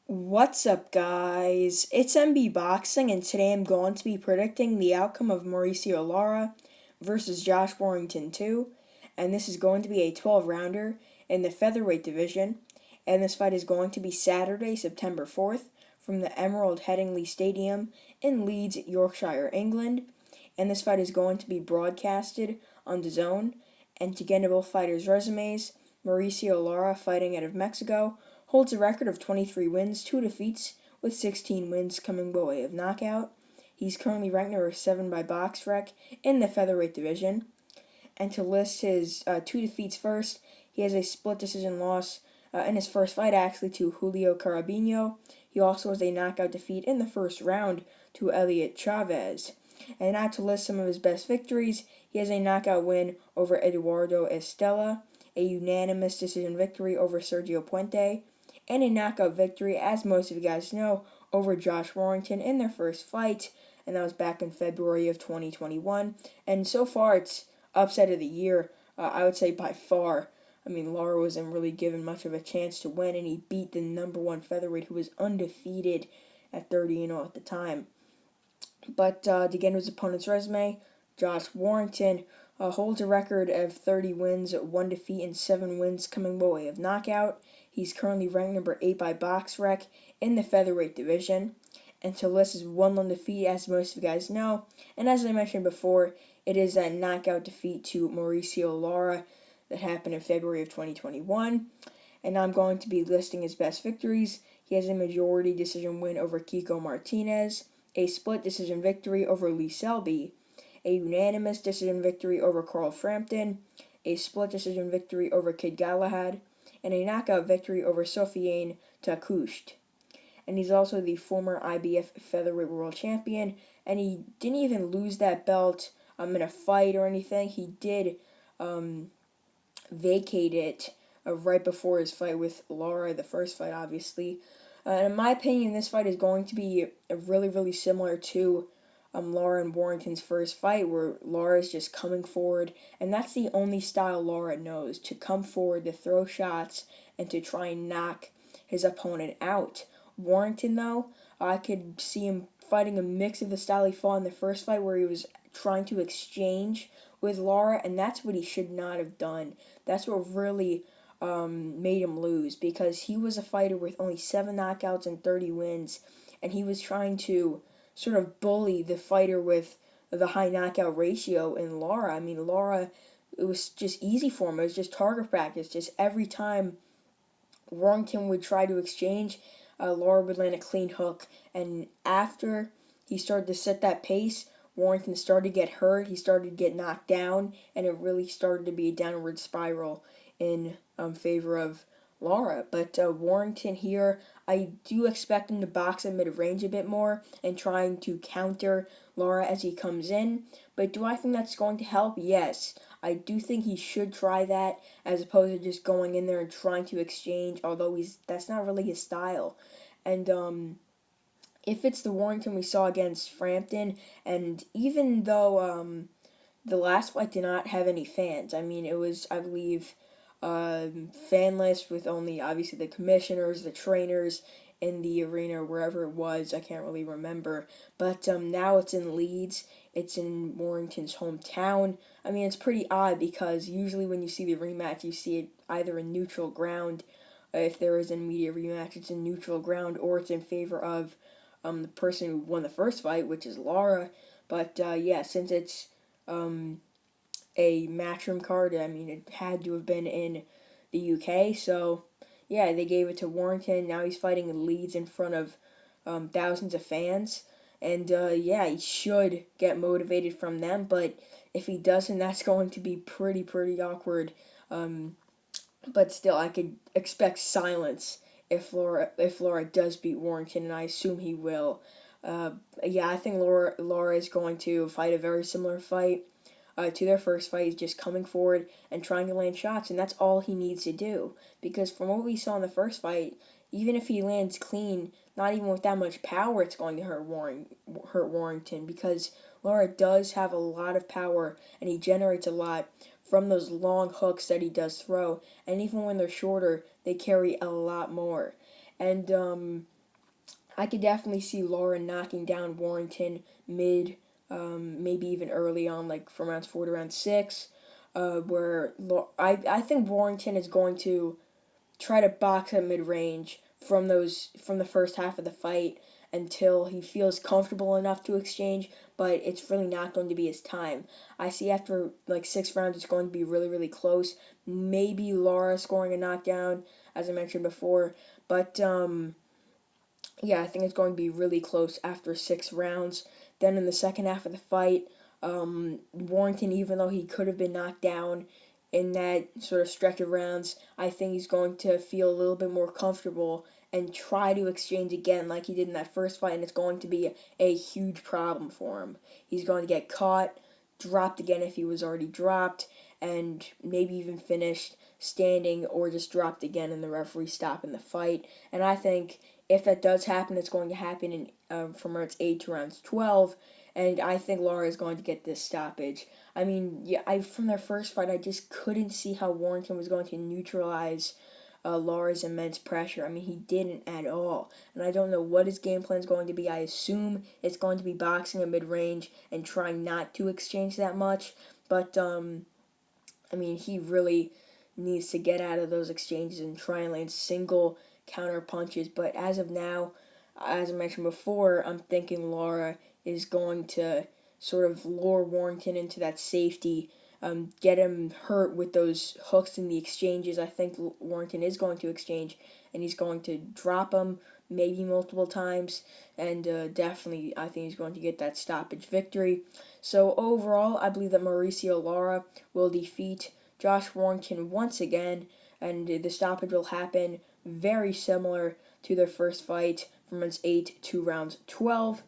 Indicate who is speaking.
Speaker 1: What's up, guys? It's MB Boxing, and today I'm going to be predicting the outcome of Mauricio Lara versus Josh Warrington 2. And this is going to be a 12-rounder in the featherweight division. And this fight is going to be Saturday, September 4th, from the Emerald Headingley Stadium in Leeds, Yorkshire, England. And this fight is going to be broadcasted on DAZN. And to get into both fighters' resumes, Mauricio Lara, fighting out of Mexico, holds a record of 23 wins, 2 defeats, with 16 wins coming by way of knockout. He's currently ranked number 7 by BoxRec in the featherweight division. And to list his 2 defeats first, he has a split decision loss in his first fight, actually, to Julio Carabino. He also has a knockout defeat in the first round to Elliot Chavez. And now to list some of his best victories, he has a knockout win over Eduardo Estella, a unanimous decision victory over Sergio Puente, and a knockout victory, as most of you guys know, over Josh Warrington in their first fight, and that was back in February of 2021. And so far, it's upset of the year, I would say by far. I mean, Lara wasn't really given much of a chance to win, and he beat the number one featherweight, who was undefeated at 30-0 at the time. But to get into his opponent's resume, Josh Warrington holds a record of 30 wins, 1 defeat, and 7 wins coming by way of knockout. He's currently ranked number 8 by BoxRec in the featherweight division. And to list his 1 lone defeat, as most of you guys know. And as I mentioned before, it is that knockout defeat to Mauricio Lara that happened in February of 2021. And I'm going to be listing his best victories. He has a majority decision win over Kiko Martinez, a split decision victory over Lee Selby, a unanimous decision victory over Carl Frampton, a split decision victory over Kid Galahad, and a knockout victory over Sofiane Takoucht. And he's also the former IBF featherweight world champion, and he didn't even lose that belt in a fight or anything. He did vacate it right before his fight with Lara, the first fight, obviously. And in my opinion, this fight is going to be really, really similar to Lara and Warrington's first fight, where Lara is just coming forward, and that's the only style Lara knows, to come forward, to throw shots, and to try and knock his opponent out. Warrington, though, I could see him fighting a mix of the style he fought in the first fight, where he was trying to exchange with Lara, and that's what he should not have done. That's what really made him lose, because he was a fighter with only 7 knockouts and 30 wins, and he was trying to sort of bully the fighter with the high knockout ratio in Lara. I mean, Lara, it was just easy for him. It was just target practice. Just every time Warrington would try to exchange, Lara would land a clean hook. And after he started to set that pace, Warrington started to get hurt. He started to get knocked down, and it really started to be a downward spiral in favor of Lara. But Warrington here, I do expect him to box at mid-range a bit more and trying to counter Lara as he comes in. But do I think that's going to help? Yes. I do think he should try that, as opposed to just going in there and trying to exchange, although that's not really his style. And if it's the Warrington we saw against Frampton, and even though the last fight did not have any fans, I mean, it was, I believe, fanless, with only obviously the commissioners, the trainers in the arena, wherever it was. I can't really remember. But now it's in Leeds. It's in Warrington's hometown. I mean, it's pretty odd, because usually when you see the rematch, you see it either in neutral ground. If there is an immediate rematch, it's in neutral ground, or it's in favor of the person who won the first fight, which is Lara. But yeah, since it's a matchroom card, I mean, it had to have been in the UK. So yeah, they gave it to Warrington. Now he's fighting in Leeds in front of thousands of fans. And yeah, he should get motivated from them. But if he doesn't, that's going to be pretty awkward. But still, I could expect silence if Lara does beat Warrington, and I assume he will. Yeah, I think Lara is going to fight a very similar fight to their first fight. He's just coming forward and trying to land shots, and that's all he needs to do. Because from what we saw in the first fight, even if he lands clean, not even with that much power, it's going to hurt Warrington, because Lara does have a lot of power, and he generates a lot from those long hooks that he does throw, and even when they're shorter, they carry a lot more. And I could definitely see Lara knocking down Warrington mid, maybe even early on, like from rounds 4 to round 6, I think Warrington is going to try to box at mid range from the first half of the fight until he feels comfortable enough to exchange, but it's really not going to be his time. I see after like 6 rounds it's going to be really, really close. Maybe Lara scoring a knockdown, as I mentioned before, but yeah, I think it's going to be really close after 6 rounds. Then in the second half of the fight, Warrington, even though he could have been knocked down in that sort of stretch of rounds, I think he's going to feel a little bit more comfortable and try to exchange again like he did in that first fight, and it's going to be a huge problem for him. He's going to get caught, dropped again if he was already dropped, and maybe even finished standing or just dropped again and the referee stopping the fight. And I think if that does happen, it's going to happen in from rounds 8 to rounds 12, and I think Lara is going to get this stoppage. I mean, yeah, from their first fight, I just couldn't see how Warrington was going to neutralize Lara's immense pressure. I mean, he didn't at all, and I don't know what his game plan is going to be. I assume it's going to be boxing at mid-range and trying not to exchange that much, but I mean, he really needs to get out of those exchanges and try and land single counter punches. But as of now, as I mentioned before, I'm thinking Lara is going to sort of lure Warrington into that safety, get him hurt with those hooks in the exchanges. I think Warrington is going to exchange, and he's going to drop him maybe multiple times, and definitely I think he's going to get that stoppage victory. So overall, I believe that Mauricio Lara will defeat Josh Warrington once again, and the stoppage will happen very similar to their first fight from rounds 8 to rounds 12.